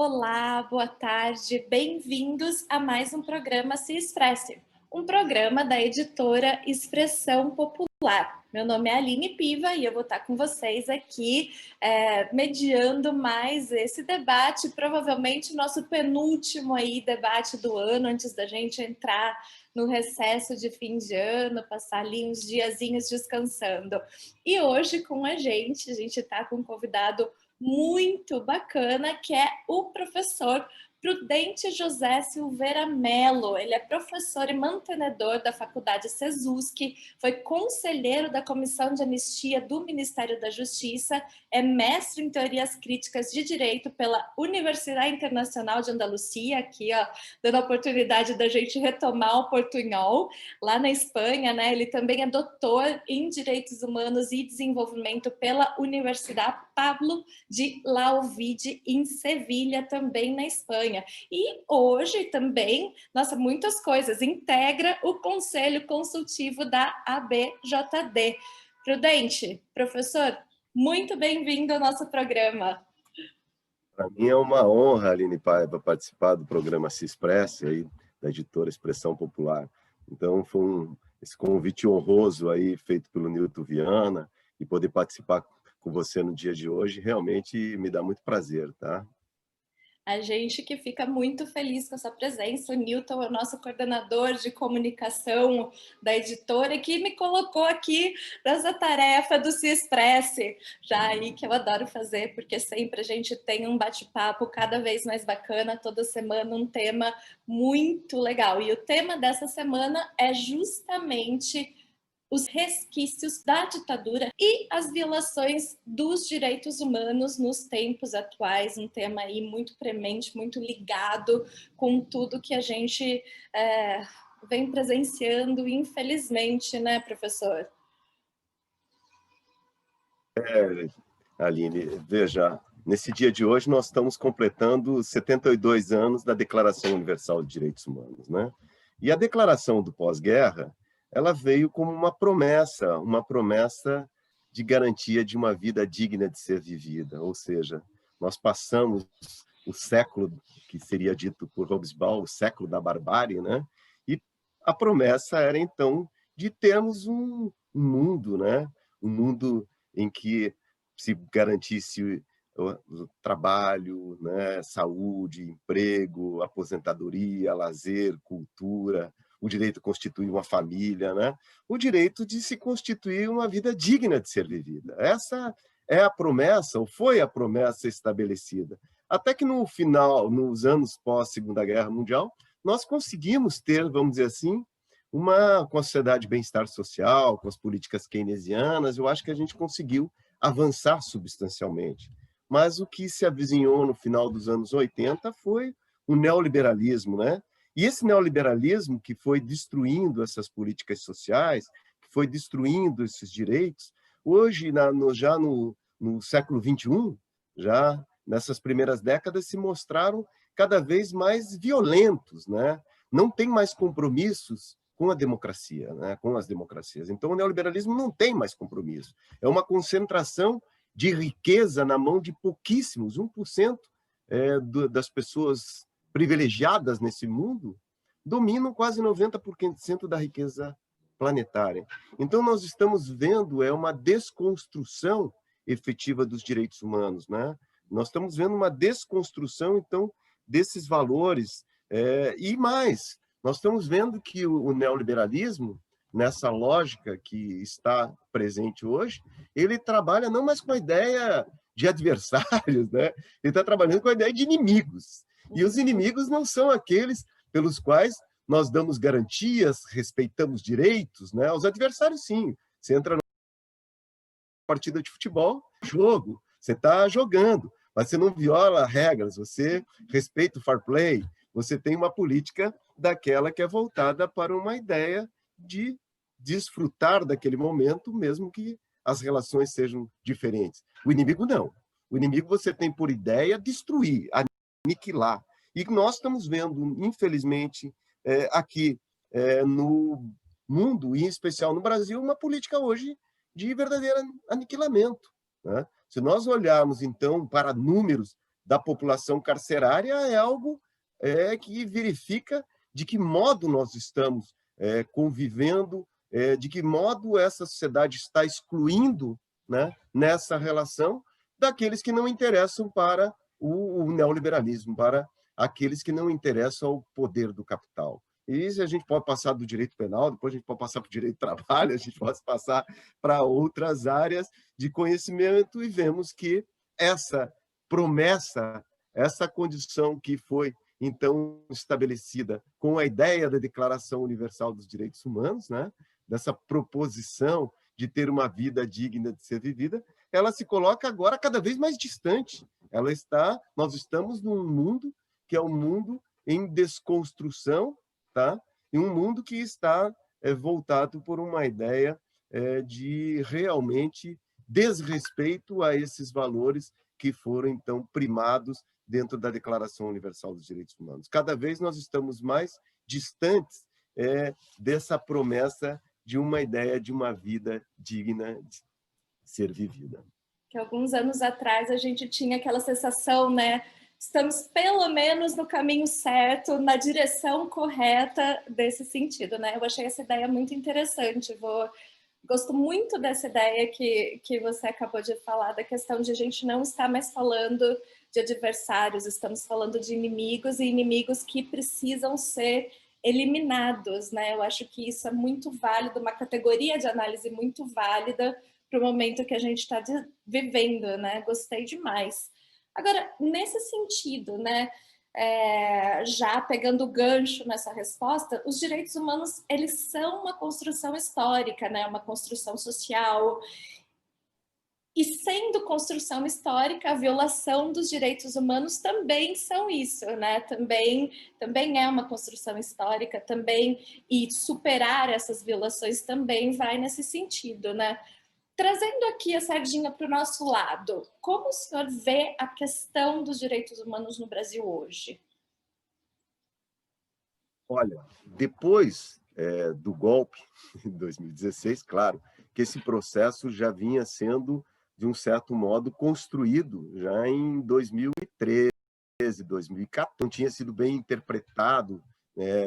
Olá, boa tarde, bem-vindos a mais um programa Se Expresse, um programa da editora Expressão Popular. Meu nome é Aline Piva e eu vou estar com vocês aqui mediando mais esse debate, provavelmente nosso penúltimo aí debate do ano, antes da gente entrar no recesso de fim de ano, passar ali uns diazinhos descansando. E hoje com a gente está com um convidado muito bacana, que é o professor Prudente José Silveira Mello. Ele é professor e mantenedor da Faculdade Sesusc, foi conselheiro da Comissão de Anistia do Ministério da Justiça, é mestre em Teorias Críticas de Direito pela Universidade Internacional de Andalucia, aqui, ó, dando a oportunidade da gente retomar o portunhol, lá na Espanha, né? Ele também é doutor em Direitos Humanos e Desenvolvimento pela Universidade Pablo de La Ovid, em Sevilha, também na Espanha. E hoje também, nossa, muitas coisas, integra o Conselho Consultivo da ABJD. Prudente, professor, muito bem-vindo ao nosso programa. Para mim é uma honra, Aline Paiva, participar do programa Se Expresse, aí, da editora Expressão Popular. Então, foi esse convite honroso aí, feito pelo Nilton Viana, e poder participar com você no dia de hoje, realmente me dá muito prazer, tá? A gente que fica muito feliz com a sua presença. O Nilton é o nosso coordenador de comunicação da editora e que me colocou aqui nessa tarefa do Se Expresse, já aí que eu adoro fazer, porque sempre a gente tem um bate-papo cada vez mais bacana, toda semana um tema muito legal. E o tema dessa semana é justamente os resquícios da ditadura e as violações dos direitos humanos nos tempos atuais, um tema aí muito premente, muito ligado com tudo que a gente vem presenciando, infelizmente, né, professor? Aline, veja, nesse dia de hoje nós estamos completando 72 anos da Declaração Universal de Direitos Humanos, né? E a declaração do pós-guerra, ela veio como uma promessa de garantia de uma vida digna de ser vivida, ou seja, nós passamos o século que seria dito por Hobsbawm, o século da barbárie, né? E a promessa era então de termos um mundo, né? Um mundo em que se garantisse o trabalho, né, saúde, emprego, aposentadoria, lazer, cultura, o direito a constituir uma família, né? O direito de se constituir uma vida digna de ser vivida. Essa é a promessa, ou foi a promessa estabelecida. Até que no final, nos anos pós-Segunda Guerra Mundial, nós conseguimos ter, vamos dizer assim, com a sociedade de bem-estar social, com as políticas keynesianas, eu acho que a gente conseguiu avançar substancialmente. Mas o que se avizinhou no final dos anos 80 foi o neoliberalismo, né? E esse neoliberalismo que foi destruindo essas políticas sociais, que foi destruindo esses direitos, hoje, já no século XXI, já nessas primeiras décadas, se mostraram cada vez mais violentos, né? Não tem mais compromissos com a democracia, né? Com as democracias. Então, o neoliberalismo não tem mais compromisso. É uma concentração de riqueza na mão de pouquíssimos, 1% das pessoas privilegiadas nesse mundo, dominam quase 90% da riqueza planetária. Então, nós estamos vendo uma desconstrução efetiva dos direitos humanos, né? Nós estamos vendo uma desconstrução, então, desses valores. E mais, nós estamos vendo que o neoliberalismo, nessa lógica que está presente hoje, ele trabalha não mais com a ideia de adversários, né? Ele está trabalhando com a ideia de inimigos. E os inimigos não são aqueles pelos quais nós damos garantias, respeitamos direitos, né? Os adversários, sim. Você entra numa partida de futebol, jogo, você está jogando, mas você não viola regras, você respeita o fair play, você tem uma política daquela que é voltada para uma ideia de desfrutar daquele momento, mesmo que as relações sejam diferentes. O inimigo não. O inimigo você tem por ideia destruir, aniquilar. E nós estamos vendo, infelizmente, aqui no mundo, e em especial no Brasil, uma política hoje de verdadeiro aniquilamento, né? Se nós olharmos, então, para números da população carcerária é algo que verifica de que modo nós estamos convivendo, de que modo essa sociedade está excluindo, né, nessa relação daqueles que não interessam para o neoliberalismo, para aqueles que não interessam ao poder do capital. E a gente pode passar do direito penal, depois a gente pode passar para o direito do trabalho, a gente pode passar para outras áreas de conhecimento e vemos que essa promessa, essa condição que foi então estabelecida com a ideia da Declaração Universal dos Direitos Humanos, né, dessa proposição de ter uma vida digna de ser vivida, ela se coloca agora cada vez mais distante. Nós estamos num mundo que é um mundo em desconstrução, tá? E um mundo que está voltado por uma ideia de realmente desrespeito a esses valores que foram, então, primados dentro da Declaração Universal dos Direitos Humanos. Cada vez nós estamos mais distantes dessa promessa de uma ideia de uma vida digna de ser vivida. Que alguns anos atrás a gente tinha aquela sensação, né? Estamos pelo menos no caminho certo, na direção correta desse sentido, né? Eu achei essa ideia muito interessante. Gosto muito dessa ideia que você acabou de falar, da questão de a gente não estar mais falando de adversários, estamos falando de inimigos, e inimigos que precisam ser eliminados, né? Eu acho que isso é muito válido, uma categoria de análise muito válida para o momento que a gente está vivendo, né? Gostei demais. Agora, nesse sentido, né? Já pegando o gancho nessa resposta, os direitos humanos, eles são uma construção histórica, né? Uma construção social. E sendo construção histórica, a violação dos direitos humanos também são isso, né? Também é uma construção histórica, também, e superar essas violações também vai nesse sentido, né? Trazendo aqui a sardinha para o nosso lado, como o senhor vê a questão dos direitos humanos no Brasil hoje? Olha, depois do golpe, em 2016, claro, que esse processo já vinha sendo, de um certo modo, construído já em 2013, 2014, não tinha sido bem interpretado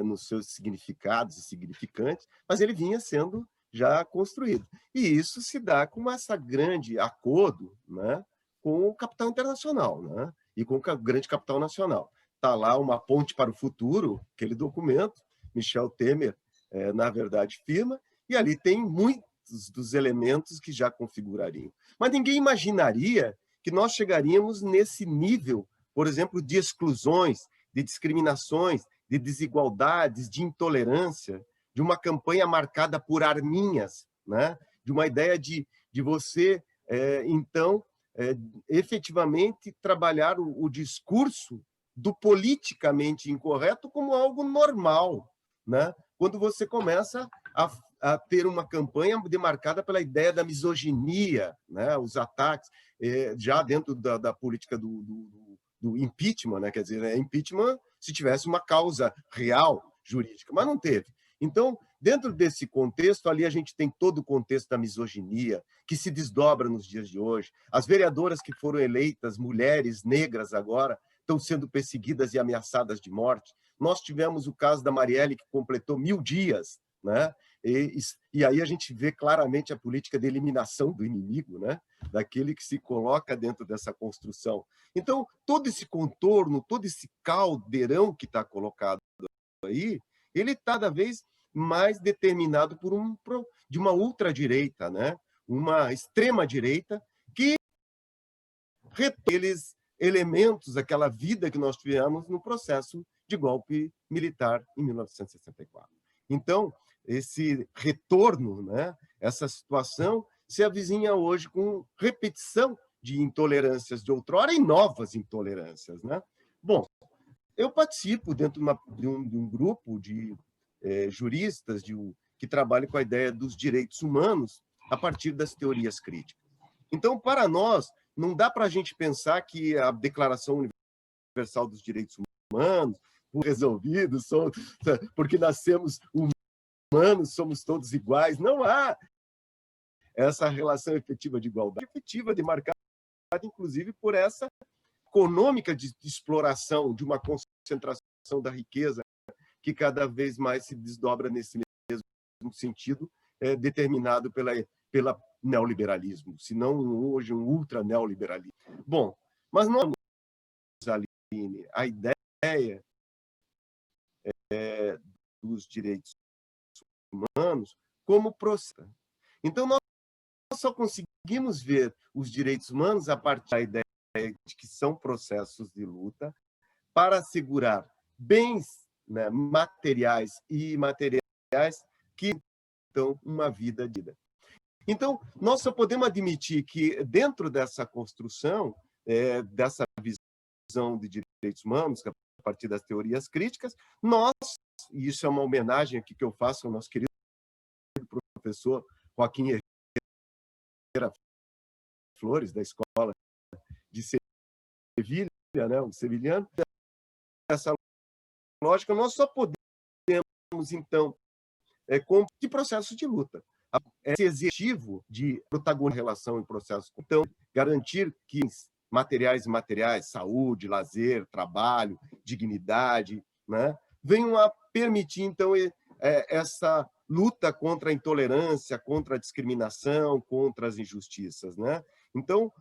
nos seus significados e significantes, mas ele vinha sendo já construído. E isso se dá com essa grande acordo, né, com o capital internacional, né, e com o grande capital nacional. Está lá uma ponte para o futuro, aquele documento, Michel Temer, na verdade, firma, e ali tem muitos dos elementos que já configurariam. Mas ninguém imaginaria que nós chegaríamos nesse nível, por exemplo, de exclusões, de discriminações, de desigualdades, de intolerância, de uma campanha marcada por arminhas, né? De uma ideia de você, então, efetivamente trabalhar o discurso do politicamente incorreto como algo normal, né? Quando você começa a ter uma campanha demarcada pela ideia da misoginia, né? Os ataques, já dentro da política do impeachment, né? Quer dizer, impeachment se tivesse uma causa real, jurídica, mas não teve. Então, dentro desse contexto, ali a gente tem todo o contexto da misoginia, que se desdobra nos dias de hoje. As vereadoras que foram eleitas, mulheres negras agora, estão sendo perseguidas e ameaçadas de morte. Nós tivemos o caso da Marielle, que completou 1000 dias, né? E aí a gente vê claramente a política de eliminação do inimigo, né? Daquele que se coloca dentro dessa construção. Então, todo esse contorno, todo esse caldeirão que está colocado aí, ele está cada vez mais determinado de uma ultradireita, né? Uma extrema-direita que aqueles elementos, aquela vida que nós tivemos no processo de golpe militar em 1964. Então, esse retorno, né? Essa situação se avizinha hoje com repetição de intolerâncias de outrora e novas intolerâncias, né? Bom, eu participo dentro de um grupo de juristas que trabalham com a ideia dos direitos humanos a partir das teorias críticas. Então, para nós, não dá para a gente pensar que a Declaração Universal dos Direitos Humanos, resolvidos, porque nascemos humanos, somos todos iguais. Não há essa relação efetiva de igualdade, efetiva, demarcada, inclusive, por essa econômica de exploração, de uma concentração da riqueza, que cada vez mais se desdobra nesse mesmo sentido, determinado pela neoliberalismo, se não hoje um ultra-neoliberalismo. Bom, mas nós, Aline, a ideia dos direitos humanos como processo. Então, nós só conseguimos ver os direitos humanos a partir da ideia de que são processos de luta para assegurar bens, né, materiais e imateriais que dão uma vida digna. Então, nós só podemos admitir que, dentro dessa construção, dessa visão de direitos humanos, a partir das teorias críticas, nós, e isso é uma homenagem aqui que eu faço ao nosso querido professor Joaquim Herrera Flores, da Escola de Sevilha, né, o sevilhano, essa lógica, nós só podemos, então, de processo de luta. Esse executivo de protagonismo em relação em processo. Então, garantir que materiais e imateriais, saúde, lazer, trabalho, dignidade, né, venham a permitir, então, essa luta contra a intolerância, contra a discriminação, contra as injustiças, né? Então,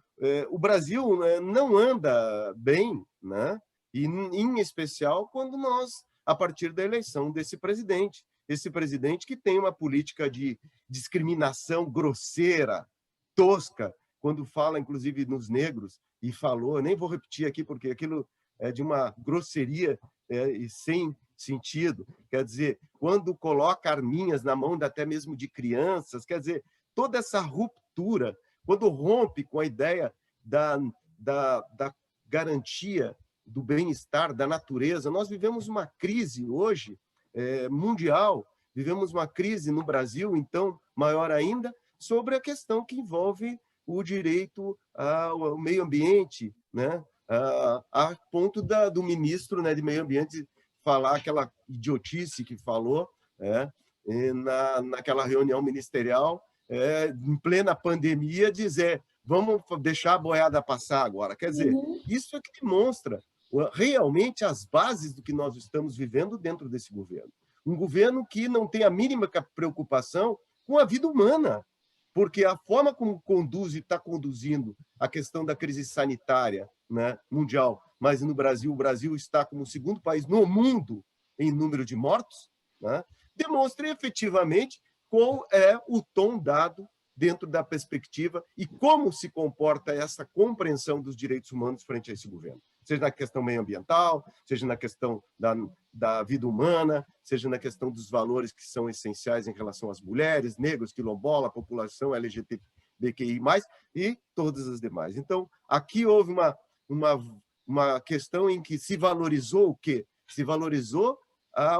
o Brasil não anda bem, né? E, em especial, quando nós, a partir da eleição desse presidente, esse presidente que tem uma política de discriminação grosseira, tosca, quando fala, inclusive, nos negros, e falou, nem vou repetir aqui, porque aquilo é de uma grosseria e sem sentido, quer dizer, quando coloca arminhas na mão até mesmo de crianças, quer dizer, toda essa ruptura, quando rompe com a ideia da garantia do bem-estar, da natureza, nós vivemos uma crise hoje mundial, vivemos uma crise no Brasil, então, maior ainda, sobre a questão que envolve o direito ao meio ambiente, né? A ponto do ministro, né, de meio ambiente falar aquela idiotice que falou naquela reunião ministerial, em plena pandemia, dizer vamos deixar a boiada passar agora. Quer dizer, isso é que demonstra realmente as bases do que nós estamos vivendo dentro desse governo. Um governo que não tem a mínima preocupação com a vida humana, porque a forma como conduz e está conduzindo a questão da crise sanitária, né, mundial, mas no Brasil, o Brasil está como o segundo país no mundo em número de mortos, né, demonstra efetivamente qual é o tom dado dentro da perspectiva e como se comporta essa compreensão dos direitos humanos frente a esse governo. Seja na questão meioambiental, seja na questão da vida humana, seja na questão dos valores que são essenciais em relação às mulheres, negros, quilombola, população LGBTQI+, e todas as demais. Então, aqui houve uma questão em que se valorizou o quê? Se valorizou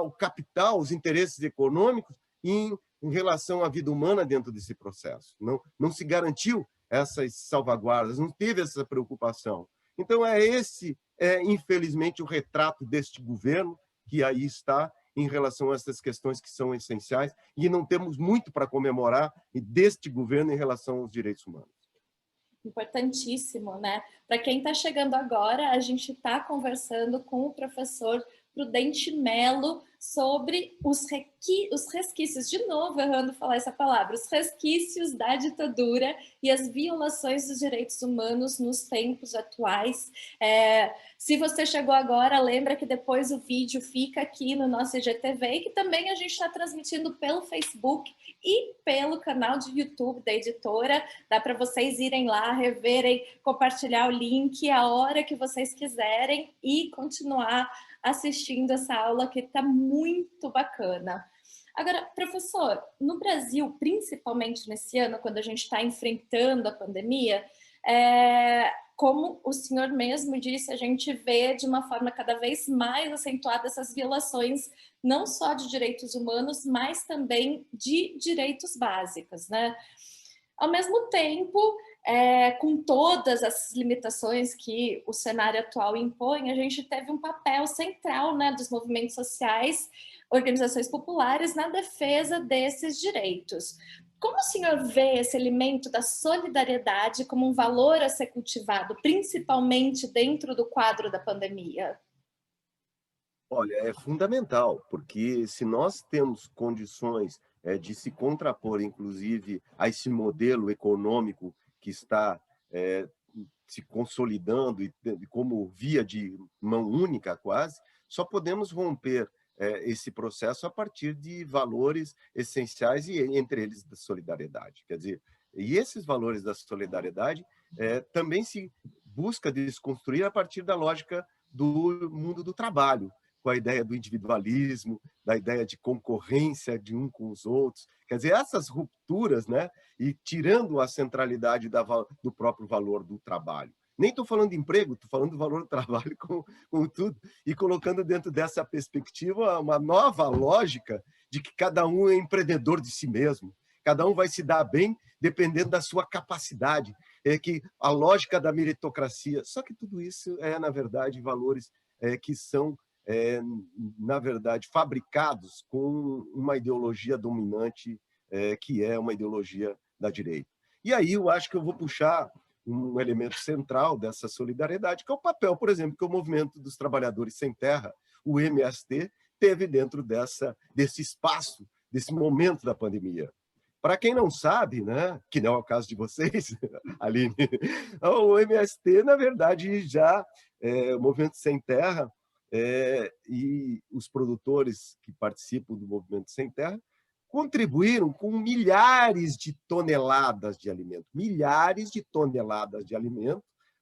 o capital, os interesses econômicos em relação à vida humana dentro desse processo. Não se garantiu essas salvaguardas, não teve essa preocupação. Então, infelizmente, o retrato deste governo que aí está em relação a essas questões que são essenciais e não temos muito para comemorar deste governo em relação aos direitos humanos. Importantíssimo, né? Para quem está chegando agora, a gente está conversando com o professor Prudente Mello sobre os resquícios, de novo errando falar essa palavra, os resquícios da ditadura e as violações dos direitos humanos nos tempos atuais. Se você chegou agora, lembra que depois o vídeo fica aqui no nosso IGTV e que também a gente está transmitindo pelo Facebook e pelo canal de YouTube da editora. Dá para vocês irem lá, reverem, compartilhar o link a hora que vocês quiserem e continuar assistindo essa aula que está muito bacana. Agora, professor, no Brasil, principalmente nesse ano, quando a gente está enfrentando a pandemia, como o senhor mesmo disse, a gente vê de uma forma cada vez mais acentuada essas violações, não só de direitos humanos, mas também de direitos básicos, né? Ao mesmo tempo, com todas as limitações que o cenário atual impõe, a gente teve um papel central, né, dos movimentos sociais, organizações populares, na defesa desses direitos. Como o senhor vê esse elemento da solidariedade como um valor a ser cultivado, principalmente dentro do quadro da pandemia? Olha, é fundamental, porque se nós temos condições de se contrapor, inclusive, a esse modelo econômico que está eh, se consolidando e como via de mão única quase, só podemos romper esse processo a partir de valores essenciais e entre eles da solidariedade. Quer dizer, e esses valores da solidariedade também se busca desconstruir a partir da lógica do mundo do trabalho, com a ideia do individualismo, da ideia de concorrência de um com os outros. Quer dizer, essas rupturas, né? E tirando a centralidade do próprio valor do trabalho. Nem estou falando de emprego, estou falando do valor do trabalho com tudo, e colocando dentro dessa perspectiva uma nova lógica de que cada um é empreendedor de si mesmo, cada um vai se dar bem dependendo da sua capacidade, que a lógica da meritocracia. Só que tudo isso na verdade, valores que são na verdade, fabricados com uma ideologia dominante, que é uma ideologia da direita. E aí eu acho que eu vou puxar um elemento central dessa solidariedade, que é o papel, por exemplo, que o Movimento dos Trabalhadores Sem Terra, o MST, teve dentro desse espaço, desse momento da pandemia. Para quem não sabe, né, que não é o caso de vocês, Aline, o MST, na verdade, o Movimento Sem Terra, e os produtores que participam do Movimento Sem Terra contribuíram com milhares de toneladas de alimento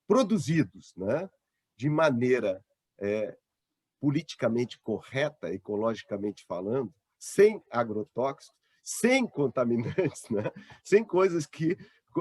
produzidos, né, de maneira politicamente correta, ecologicamente falando, sem agrotóxicos, sem contaminantes, né, sem coisas que,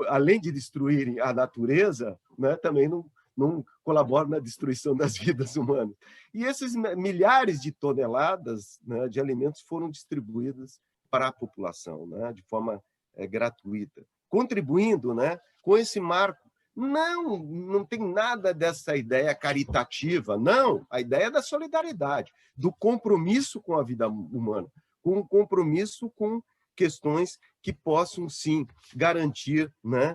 além de destruírem a natureza, né, também não colaboram na destruição das vidas humanas. E esses milhares de toneladas, né, de alimentos foram distribuídos para a população, né, de forma gratuita, contribuindo, né, com esse marco. Não tem nada dessa ideia caritativa, não. A ideia é da solidariedade, do compromisso com a vida humana, com um compromisso com questões que possam, sim, garantir, né,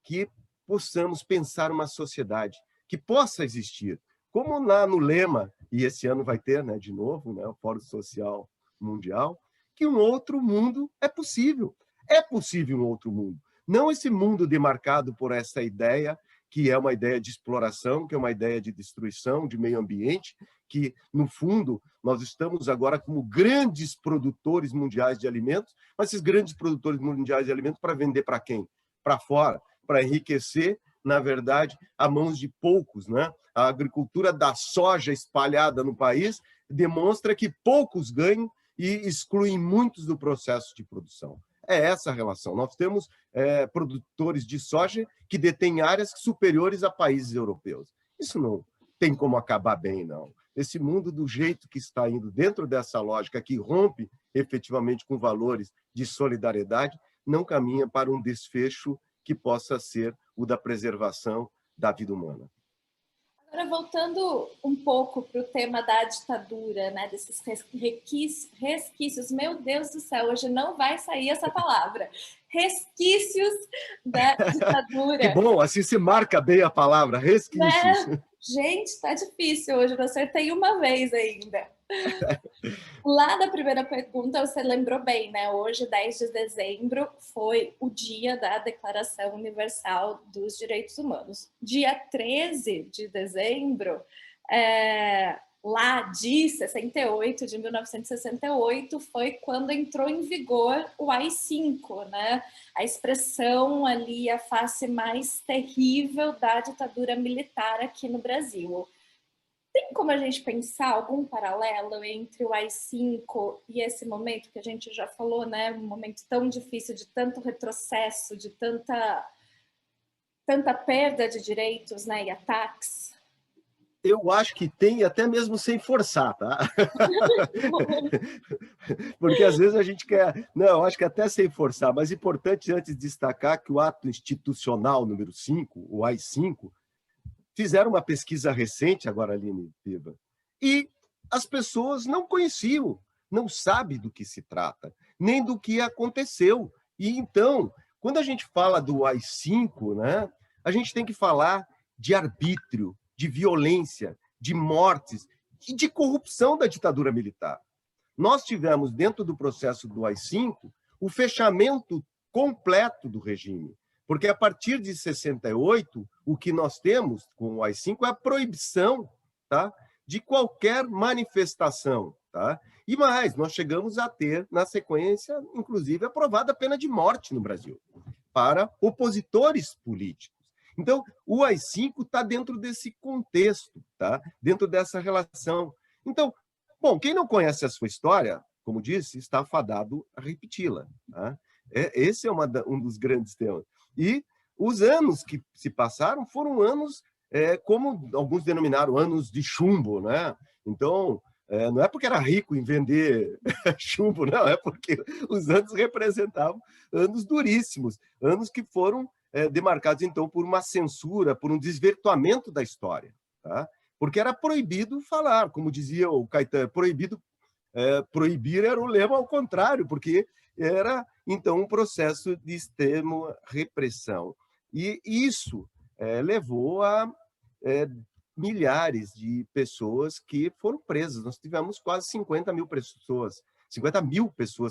que possamos pensar uma sociedade que possa existir. Como lá no lema, e esse ano vai ter, né, de novo, né, o Fórum Social Mundial, que um outro mundo é possível. É possível um outro mundo. Não esse mundo demarcado por essa ideia, que é uma ideia de exploração, que é uma ideia de destruição, de meio ambiente, que, no fundo, nós estamos agora como grandes produtores mundiais de alimentos, mas esses grandes produtores mundiais de alimentos para vender para quem? Para fora, para enriquecer, na verdade, a mãos de poucos, né? A agricultura da soja espalhada no país demonstra que poucos ganham e excluem muitos do processo de produção. É essa a relação. Nós temos produtores de soja que detêm áreas superiores a países europeus. Isso não tem como acabar bem, não. Esse mundo, do jeito que está indo, dentro dessa lógica que rompe efetivamente com valores de solidariedade, não caminha para um desfecho que possa ser o da preservação da vida humana. Agora, voltando um pouco para o tema da ditadura, né, desses resquícios, meu Deus do céu, hoje não vai sair essa palavra, resquícios da Que ditadura. bom, assim se marca bem a palavra, resquícios. Né? Gente, tá difícil hoje, eu acertei uma vez ainda. Lá da primeira pergunta, você lembrou bem, né? Hoje, 10 de dezembro, foi o dia da Declaração Universal dos Direitos Humanos. Dia 13 de dezembro, lá de 68, de 1968, foi quando entrou em vigor o AI-5, né? A expressão ali, a face mais terrível da ditadura militar aqui no Brasil. Tem como a gente pensar algum paralelo entre o AI-5 e esse momento que a gente já falou, né? Um momento tão difícil, de tanto retrocesso, de tanta perda de direitos, né? E ataques? Eu acho que tem, até mesmo sem forçar, tá? Porque às vezes a gente quer... Não, eu acho que até sem forçar, mas é importante antes destacar que o ato institucional número 5, o AI-5, fizeram uma pesquisa recente, agora, Aline Piva, e as pessoas não conheciam, não sabem do que se trata, nem do que aconteceu. E então, quando a gente fala do AI-5, né, a gente tem que falar de arbítrio, de violência, de mortes e de corrupção da ditadura militar. Nós tivemos, dentro do processo do AI-5, o fechamento completo do regime, porque a partir de 68, o que nós temos com o AI-5 é a proibição, tá, de qualquer manifestação. Tá? E mais, nós chegamos a ter, na sequência, inclusive, aprovada a pena de morte no Brasil para opositores políticos. Então, o AI-5 está dentro desse contexto, tá? Dentro dessa relação. Então, bom, quem não conhece a sua história, como disse, está fadado a repeti-la. Tá? Esse é um dos grandes temas. E os anos que se passaram foram anos, como alguns denominaram, anos de chumbo. Né? Então, não é porque era rico em vender chumbo, não, é porque os anos representavam anos duríssimos, anos que foram demarcados, então, por uma censura, por um desvirtuamento da história. Tá? Porque era proibido falar, como dizia o Caetano, proibir era o lema ao contrário, porque era, então, um processo de extrema repressão. E isso levou a milhares de pessoas que foram presas. Nós tivemos quase 50 mil pessoas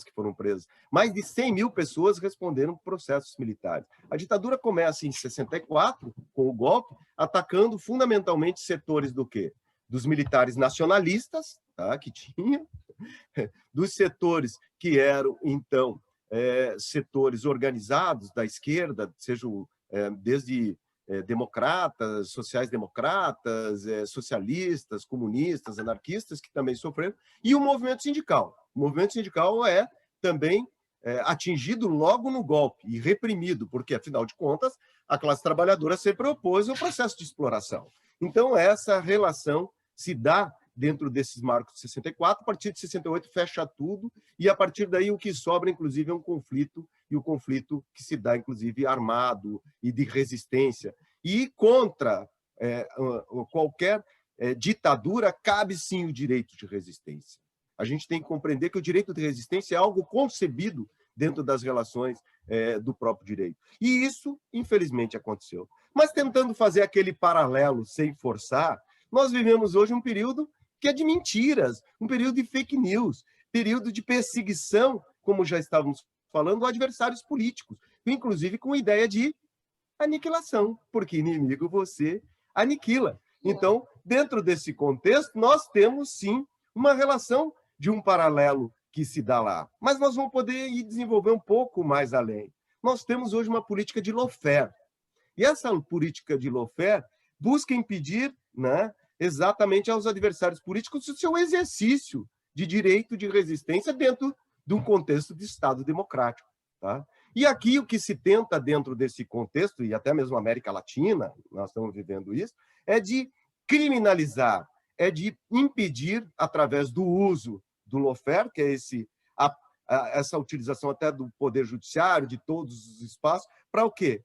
que foram presas. Mais de 100 mil pessoas responderam processos militares. A ditadura começa em 64, com o golpe, atacando fundamentalmente setores do quê? Dos militares nacionalistas, tá, que tinha, dos setores que eram, então, setores organizados da esquerda, sejam desde democratas, sociais-democratas, socialistas, comunistas, anarquistas, que também sofreram, e o movimento sindical. O movimento sindical é também atingido logo no golpe e reprimido, porque, afinal de contas, a classe trabalhadora sempre opôs ao processo de exploração. Então, essa relação se dá dentro desses marcos de 64, a partir de 68 fecha tudo, e a partir daí o que sobra, inclusive, é um conflito, e o conflito que se dá, inclusive, armado e de resistência. E contra qualquer ditadura, cabe sim o direito de resistência. A gente tem que compreender que o direito de resistência é algo concebido dentro das relações do próprio direito. E isso, infelizmente, aconteceu. Mas tentando fazer aquele paralelo sem forçar, nós vivemos hoje um período que é de mentiras, um período de fake news, período de perseguição, como já estávamos falando, a adversários políticos, inclusive com ideia de aniquilação, porque inimigo você aniquila. Então, dentro desse contexto, nós temos, sim, uma relação de um paralelo que se dá lá. Mas nós vamos poder ir desenvolver um pouco mais além. Nós temos hoje uma política de lawfare. E essa política de lawfare busca impedir, né, exatamente aos adversários políticos o seu exercício de direito de resistência dentro de um contexto de Estado democrático. Tá? E aqui o que se tenta dentro desse contexto, e até mesmo a América Latina, nós estamos vivendo isso, é de criminalizar, é de impedir, através do uso do lawfare, que é essa utilização até do poder judiciário, de todos os espaços, para o quê?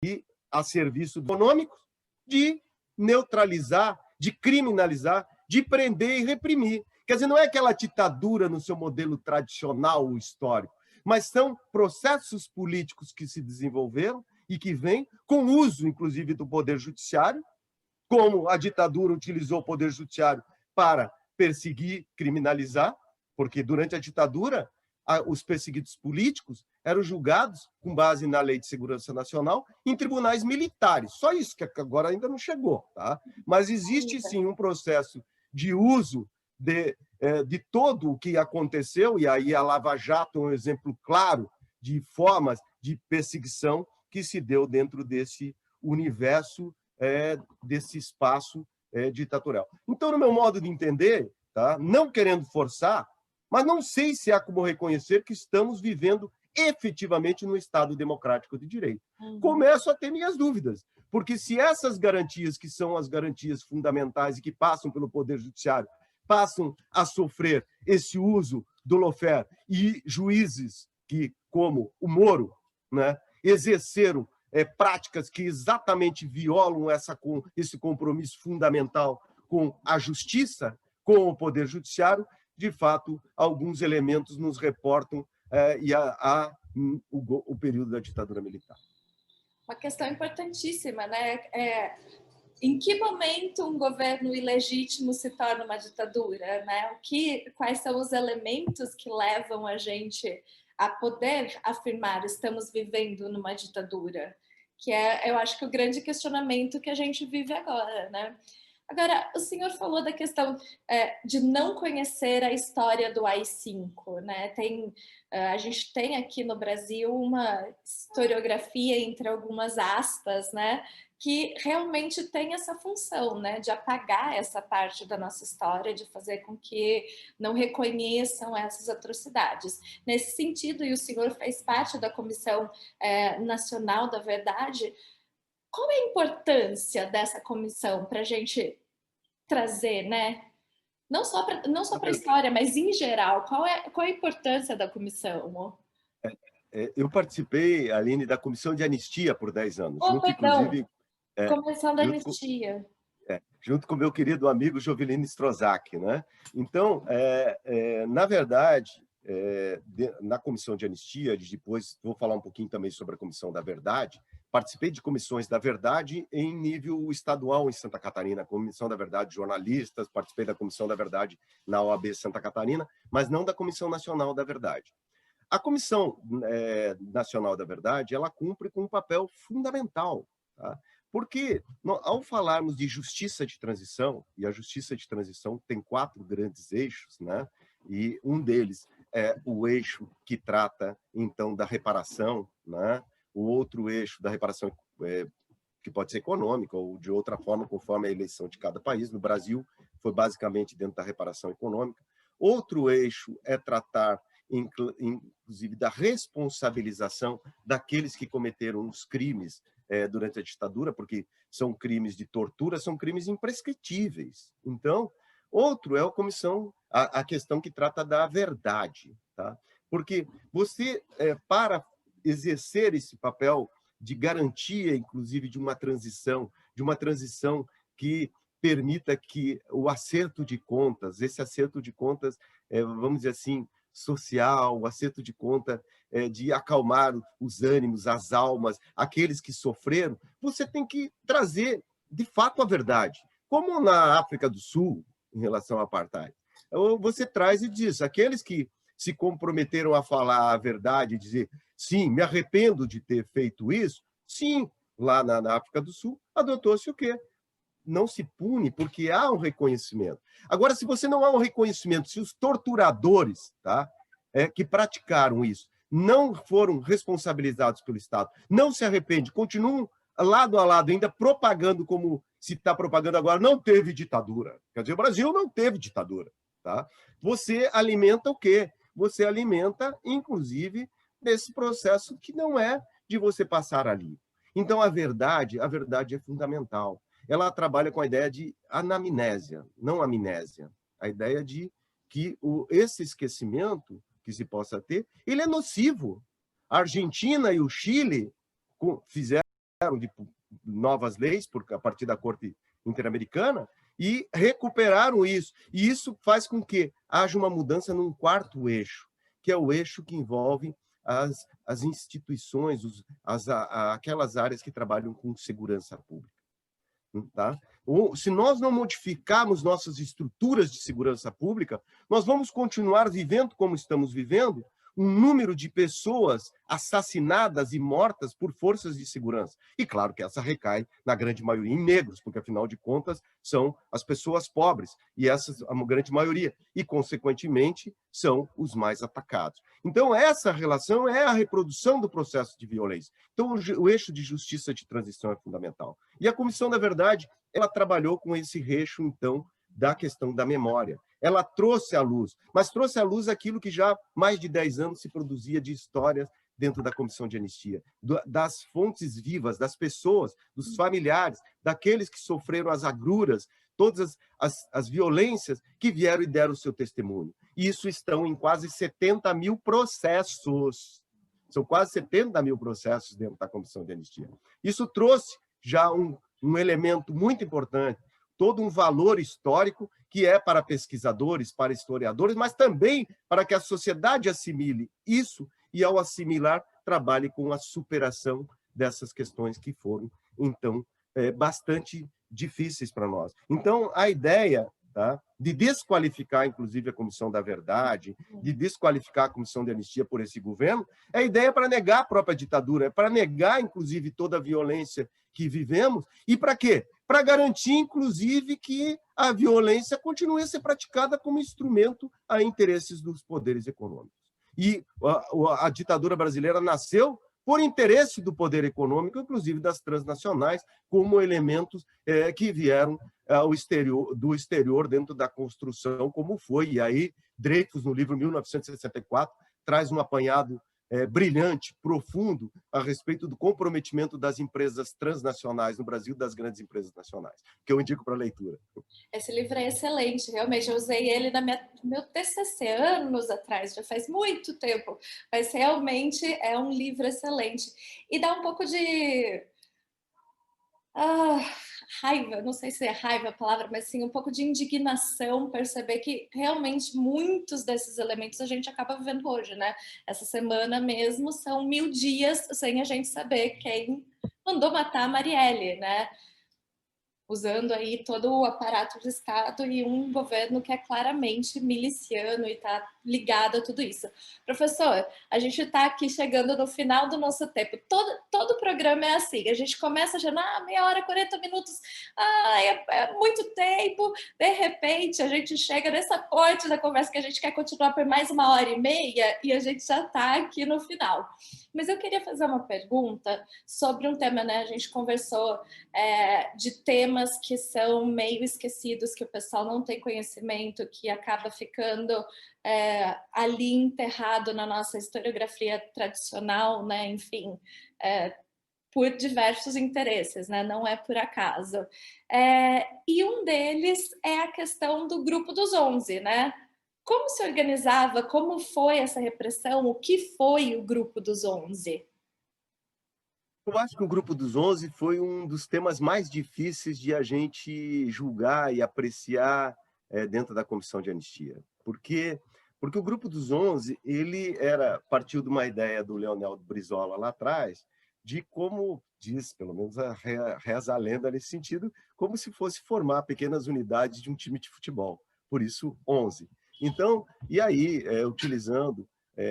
E a serviço econômico, de neutralizar, de criminalizar, de prender e reprimir. Quer dizer, não é aquela ditadura no seu modelo tradicional ou histórico, mas são processos políticos que se desenvolveram e que vêm com uso, inclusive, do poder judiciário, como a ditadura utilizou o poder judiciário para perseguir, criminalizar, porque durante a ditadura os perseguidos políticos eram julgados, com base na Lei de Segurança Nacional, em tribunais militares. Só isso, que agora ainda não chegou. Tá? Mas existe, sim, um processo de uso de todo o que aconteceu, e aí a Lava Jato é um exemplo claro de formas de perseguição que se deu dentro desse universo, desse espaço ditatorial. Então, no meu modo de entender, tá? Não querendo forçar, mas não sei se há como reconhecer que estamos vivendo efetivamente no Estado democrático de direito. Começo a ter minhas dúvidas, Porque se essas garantias, que são as garantias fundamentais e que passam pelo Poder Judiciário, passam a sofrer esse uso do lawfare e juízes que, como o Moro, né, exerceram práticas que exatamente violam esse compromisso fundamental com a justiça, com o Poder Judiciário, de fato, alguns elementos nos reportam o período da ditadura militar. Uma questão importantíssima, né? Em que momento um governo ilegítimo se torna uma ditadura, né? Quais são os elementos que levam a gente a poder afirmar estamos vivendo numa ditadura? Que eu acho que o grande questionamento que a gente vive agora, né? Agora, o senhor falou da questão de não conhecer a história do AI-5, né? A gente tem aqui no Brasil uma historiografia, entre algumas aspas, né? Que realmente tem essa função, né? De apagar essa parte da nossa história, de fazer com que não reconheçam essas atrocidades. Nesse sentido, e o senhor fez parte da Comissão Nacional da Verdade, qual é a importância dessa comissão para a gente trazer, né? Não só para a história, mas em geral, qual é a importância da comissão? Eu participei, Aline, da Comissão de Anistia por 10 anos. Inclusive, Comissão da Anistia. Junto com meu querido amigo Jovelino Strozak, né? Então, na verdade, na Comissão de Anistia, depois vou falar um pouquinho também sobre a Comissão da Verdade. Participei de comissões da verdade em nível estadual em Santa Catarina, Comissão da Verdade de jornalistas, participei da Comissão da Verdade na OAB Santa Catarina, mas não da Comissão Nacional da Verdade. A Comissão Nacional da Verdade, ela cumpre com um papel fundamental, tá? Porque, ao falarmos de justiça de transição, e a justiça de transição tem 4 grandes eixos, né? E um deles é o eixo que trata, então, da reparação, né? O outro eixo da reparação, que pode ser econômica ou de outra forma, conforme a eleição de cada país. No Brasil, foi basicamente dentro da reparação econômica. Outro eixo é tratar, inclusive, da responsabilização daqueles que cometeram os crimes durante a ditadura, porque são crimes de tortura, são crimes imprescritíveis. Então, outro é a questão que trata da verdade, tá? Porque você, para exercer esse papel de garantia, inclusive, de uma transição que permita que o acerto de contas, esse acerto de contas, vamos dizer assim, social, o acerto de conta de acalmar os ânimos, as almas, aqueles que sofreram, você tem que trazer, de fato, a verdade. Como na África do Sul, em relação ao apartheid. Você traz e diz, aqueles que se comprometeram a falar a verdade, dizer, sim, me arrependo de ter feito isso, sim, lá na África do Sul, adotou-se o quê? Não se pune, porque há um reconhecimento. Agora, se você não há um reconhecimento, se os torturadores, tá, que praticaram isso não foram responsabilizados pelo Estado, não se arrependem, continuam lado a lado, ainda propagando como se está propagando agora, não teve ditadura. Quer dizer, o Brasil não teve ditadura. Tá? Você alimenta o quê? Você alimenta, inclusive, desse processo que não é de você passar ali. Então, a verdade é fundamental. Ela trabalha com a ideia de anamnésia, não amnésia. A ideia de que esse esquecimento que se possa ter, ele é nocivo. A Argentina e o Chile fizeram novas leis a partir da Corte Interamericana e recuperaram isso. E isso faz com que haja uma mudança num 4º eixo, que é o eixo que envolve as instituições, aquelas áreas que trabalham com segurança pública. Tá? Se nós não modificarmos nossas estruturas de segurança pública, nós vamos continuar vivendo como estamos vivendo, um número de pessoas assassinadas e mortas por forças de segurança. E claro que essa recai, na grande maioria, em negros, porque, afinal de contas, são as pessoas pobres, e essas, a grande maioria, e, consequentemente, são os mais atacados. Então, essa relação é a reprodução do processo de violência. Então, o eixo de justiça de transição é fundamental. E a Comissão da Verdade, ela trabalhou com esse eixo, então, da questão da memória. Ela trouxe à luz, mas trouxe à luz aquilo que já há mais de 10 anos se produzia de histórias dentro da comissão de anistia, das fontes vivas, das pessoas, dos familiares, daqueles que sofreram as agruras, todas as violências que vieram e deram o seu testemunho. E isso estão em quase 70 mil processos. São quase 70 mil processos dentro da comissão de anistia. Isso trouxe já um elemento muito importante, todo um valor histórico que é para pesquisadores, para historiadores, mas também para que a sociedade assimile isso e, ao assimilar, trabalhe com a superação dessas questões que foram, então, bastante difíceis para nós. Então, a ideia, tá, de desqualificar, inclusive, a Comissão da Verdade, de desqualificar a Comissão de Anistia por esse governo, é a ideia para negar a própria ditadura, é para negar, inclusive, toda a violência que vivemos. E para quê? Para garantir, inclusive, que a violência continue a ser praticada como instrumento a interesses dos poderes econômicos. E a ditadura brasileira nasceu por interesse do poder econômico, inclusive das transnacionais, como elementos que vieram do exterior dentro da construção, como foi. E aí, Dreyfus, no livro 1964, traz um apanhado brilhante, profundo, a respeito do comprometimento das empresas transnacionais no Brasil, das grandes empresas nacionais, que eu indico para leitura. Esse livro é excelente, realmente. Eu usei ele no meu TCC anos atrás, já faz muito tempo, mas realmente é um livro excelente. E dá um pouco de raiva, não sei se é raiva a palavra, mas sim um pouco de indignação, perceber que realmente muitos desses elementos a gente acaba vivendo hoje, né? Essa semana mesmo são 1000 dias sem a gente saber quem mandou matar a Marielle, né? Usando aí todo o aparato de Estado e um governo que é claramente miliciano e está ligado a tudo isso. Professor, a gente está aqui chegando no final do nosso tempo. Todo programa é assim, a gente começa já, meia hora, 40 minutos, é muito tempo, de repente a gente chega nessa parte da conversa que a gente quer continuar por mais 1h30 e a gente já está aqui no final. Mas eu queria fazer uma pergunta sobre um tema, né? A gente conversou de temas que são meio esquecidos, que o pessoal não tem conhecimento, que acaba ficando ali enterrado na nossa historiografia tradicional, né? Enfim, por diversos interesses, né? Não é por acaso. E um deles é a questão do Grupo dos 11, né? Como se organizava? Como foi essa repressão? O que foi o Grupo dos 11? Eu acho que o Grupo dos 11 foi um dos temas mais difíceis de a gente julgar e apreciar dentro da Comissão de Anistia. Porque o Grupo dos 11 ele partiu de uma ideia do Leonel Brizola lá atrás, de como diz, pelo menos reza a lenda nesse sentido, como se fosse formar pequenas unidades de um time de futebol. Por isso, 11. Então, e aí, utilizando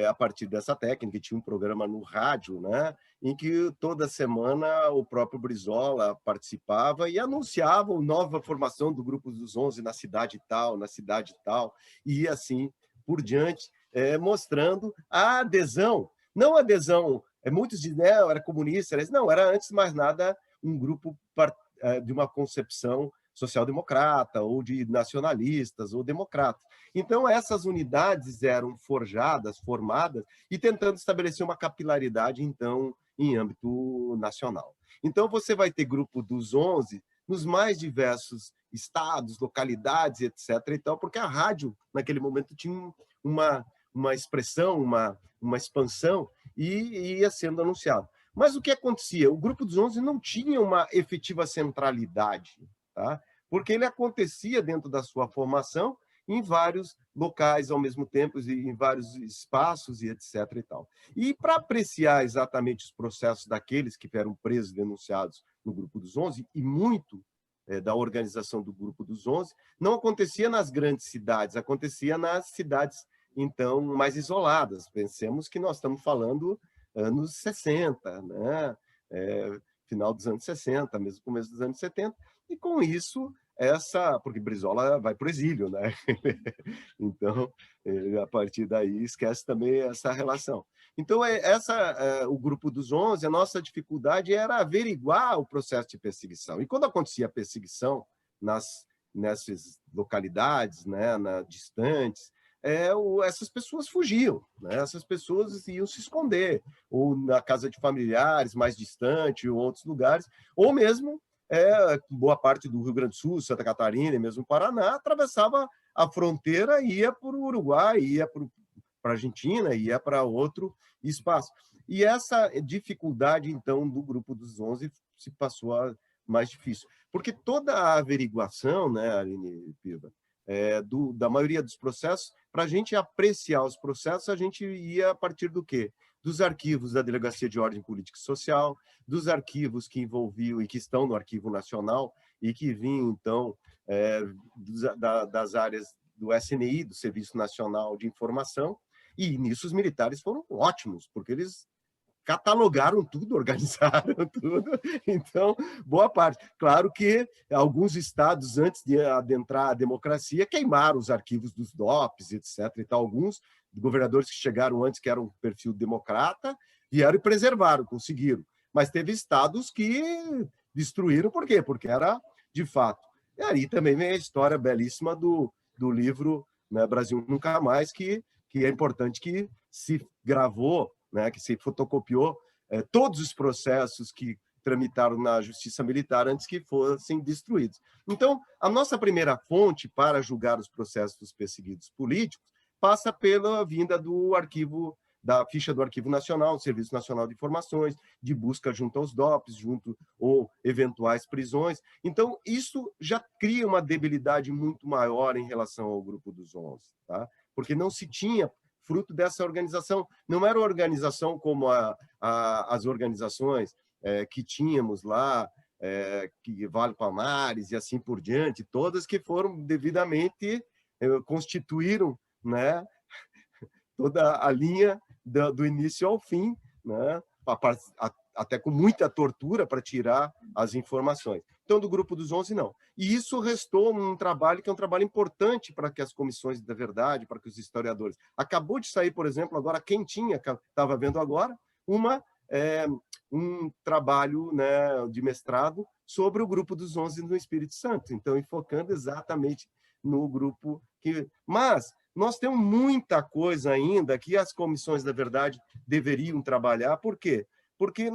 a partir dessa técnica, tinha um programa no rádio, né, em que toda semana o próprio Brizola participava e anunciava a nova formação do Grupo dos 11 na cidade tal, e assim por diante, mostrando a adesão, não a adesão, muitos dizem, era comunista, não, era antes de mais nada um grupo de uma concepção social-democrata, ou de nacionalistas, ou democratas. Então, essas unidades eram formadas, e tentando estabelecer uma capilaridade, então, em âmbito nacional. Então, você vai ter Grupo dos 11 nos mais diversos estados, localidades, etc. e tal, porque a rádio, naquele momento, tinha uma expressão, uma expansão, e ia sendo anunciado. Mas o que acontecia? O Grupo dos 11 não tinha uma efetiva centralidade, tá? Porque ele acontecia dentro da sua formação em vários locais ao mesmo tempo, em vários espaços, e etc. e tal. E para apreciar exatamente os processos daqueles que eram presos e denunciados no Grupo dos 11, e muito da organização do Grupo dos 11, não acontecia nas grandes cidades, acontecia nas cidades, então, mais isoladas. Pensemos que nós estamos falando anos 60, né? Final dos anos 60, mesmo começo dos anos 70, e com isso, porque Brizola vai para o exílio, né? Então, a partir daí, esquece também essa relação. Então, o Grupo dos 11, a nossa dificuldade era averiguar o processo de perseguição. E quando acontecia a perseguição nessas localidades, né, distantes, essas pessoas fugiam, né? Essas pessoas iam se esconder, ou na casa de familiares mais distante, ou outros lugares, ou mesmo boa parte do Rio Grande do Sul, Santa Catarina e mesmo Paraná, atravessava a fronteira e ia para o Uruguai, ia para a Argentina, ia para outro espaço. E essa dificuldade, então, do Grupo dos 11 se passou a mais difícil. Porque toda a averiguação, né, Aline Piva, da maioria dos processos, para a gente apreciar os processos, a gente ia a partir do quê? Dos arquivos da Delegacia de Ordem Política e Social, dos arquivos que envolviam e que estão no Arquivo Nacional e que vinham, então, das áreas do SNI, do Serviço Nacional de Informação, e nisso os militares foram ótimos, porque eles catalogaram tudo, organizaram tudo, então, boa parte. Claro que alguns estados, antes de adentrar a democracia, queimaram os arquivos dos DOPs, etc. E tal. Alguns governadores que chegaram antes, que eram um perfil democrata, vieram e preservaram, conseguiram. Mas teve estados que destruíram, por quê? Porque era de fato. E aí também vem a história belíssima do livro, né, Brasil Nunca Mais, que é importante que se gravou, né, que se fotocopiou todos os processos que tramitaram na Justiça Militar antes que fossem destruídos. Então, a nossa primeira fonte para julgar os processos dos perseguidos políticos passa pela vinda do arquivo, da ficha do Arquivo Nacional, do Serviço Nacional de Informações, de busca junto aos DOPs, ou eventuais prisões. Então, isso já cria uma debilidade muito maior em relação ao Grupo dos 11, tá? Porque não se tinha, fruto dessa organização, não era uma organização como as organizações que tínhamos lá, que Vale Palmares e assim por diante, todas que foram devidamente, constituíram, né, toda a linha do início ao fim, né, até com muita tortura para tirar as informações. Então, do Grupo dos 11, não. E isso restou um trabalho que é um trabalho importante para que as comissões da verdade, para que os historiadores... Acabou de sair, por exemplo, agora, quentinha, que estava vendo agora, um trabalho, né, de mestrado sobre o Grupo dos 11 no Espírito Santo. Então, enfocando exatamente no grupo que... Mas nós temos muita coisa ainda que as comissões da verdade deveriam trabalhar. Por quê? Porque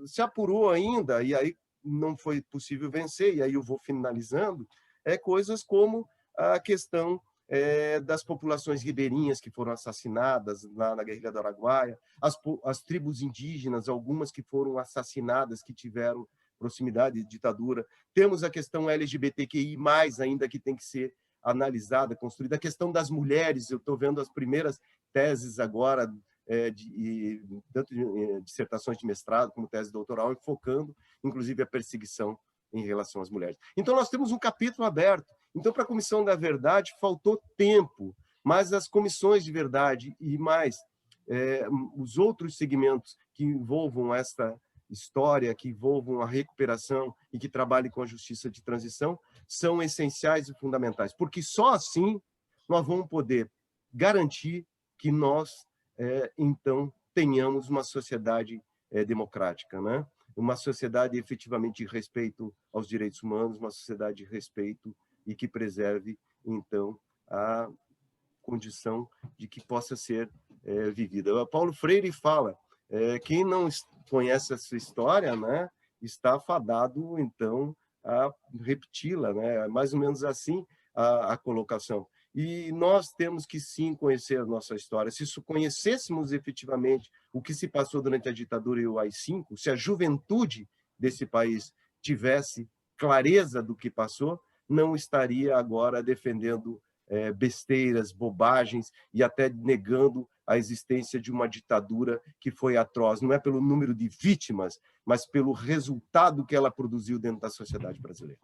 se apurou ainda, e aí não foi possível vencer, e aí eu vou finalizando, coisas como a questão das populações ribeirinhas que foram assassinadas lá na guerrilha do Araguaia, as tribos indígenas, algumas que foram assassinadas, que tiveram proximidade de ditadura. Temos a questão LGBTQI+, ainda que tem que ser analisada, construída. A questão das mulheres, eu estou vendo as primeiras teses agora, tanto de dissertações de mestrado como tese doutoral, enfocando, inclusive, a perseguição em relação às mulheres. Então, nós temos um capítulo aberto. Então, para a Comissão da Verdade, faltou tempo, mas as comissões de verdade e mais os outros segmentos que envolvam esta história, que envolvam a recuperação e que trabalhem com a justiça de transição, são essenciais e fundamentais, porque só assim nós vamos poder garantir que nós então, tenhamos uma sociedade democrática, né? Uma sociedade efetivamente de respeito aos direitos humanos, uma sociedade de respeito e que preserve, então, a condição de que possa ser vivida. O Paulo Freire fala, quem não conhece essa história, né, está fadado, então, a repeti-la, né? Mais ou menos assim a colocação. E nós temos que, sim, conhecer a nossa história. Se conhecêssemos efetivamente o que se passou durante a ditadura e o AI-5, se a juventude desse país tivesse clareza do que passou, não estaria agora defendendo besteiras, bobagens e até negando a existência de uma ditadura que foi atroz. Não é pelo número de vítimas, mas pelo resultado que ela produziu dentro da sociedade brasileira.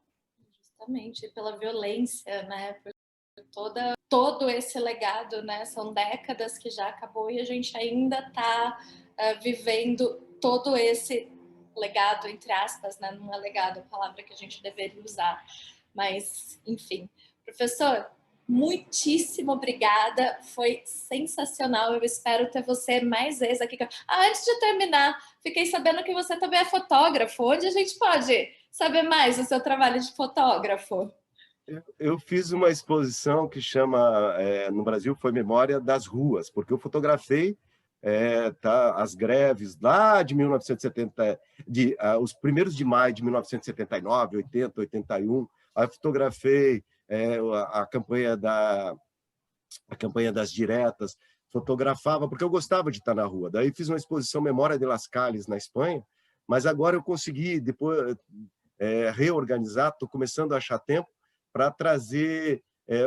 Justamente, pela violência, né? Todo esse legado, né? São décadas que já acabou e a gente ainda está vivendo todo esse legado, entre aspas, né? Não é legado a palavra que a gente deveria usar, mas, enfim. Professor, muitíssimo obrigada, foi sensacional, eu espero ter você mais vezes aqui. Antes de terminar, fiquei sabendo que você também é fotógrafo, onde a gente pode saber mais do seu trabalho de fotógrafo? Eu fiz uma exposição que chama, no Brasil, foi Memória das Ruas, porque eu fotografei as greves lá de 1970, os primeiros de maio de 1979, 80, 81. Aí fotografei a campanha das diretas, fotografava, porque eu gostava de estar na rua. Daí fiz uma exposição Memória de Las Calles, na Espanha, mas agora eu consegui, depois, reorganizar, estou começando a achar tempo para trazer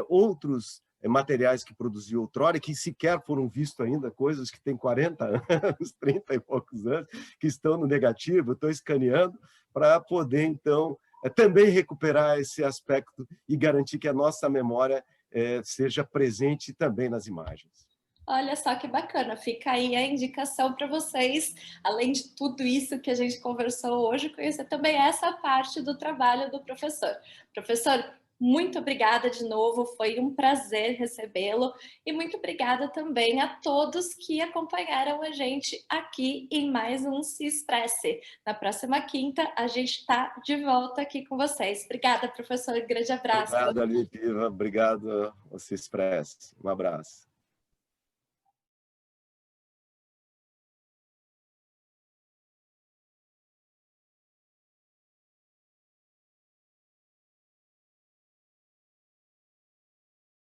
outros materiais que produzi outrora, que sequer foram vistos ainda, coisas que têm 40 anos, 30 e poucos anos, que estão no negativo, estou escaneando para poder, então, também recuperar esse aspecto e garantir que a nossa memória seja presente também nas imagens. Olha só que bacana, fica aí a indicação para vocês, além de tudo isso que a gente conversou hoje, conhecer também essa parte do trabalho do professor. Professor, muito obrigada de novo, foi um prazer recebê-lo e muito obrigada também a todos que acompanharam a gente aqui em mais um Se Expresse. Na próxima quinta, a gente está de volta aqui com vocês. Obrigada, professor, grande abraço. Obrigado, Aline Piva, obrigado ao Se Expresse. Um abraço.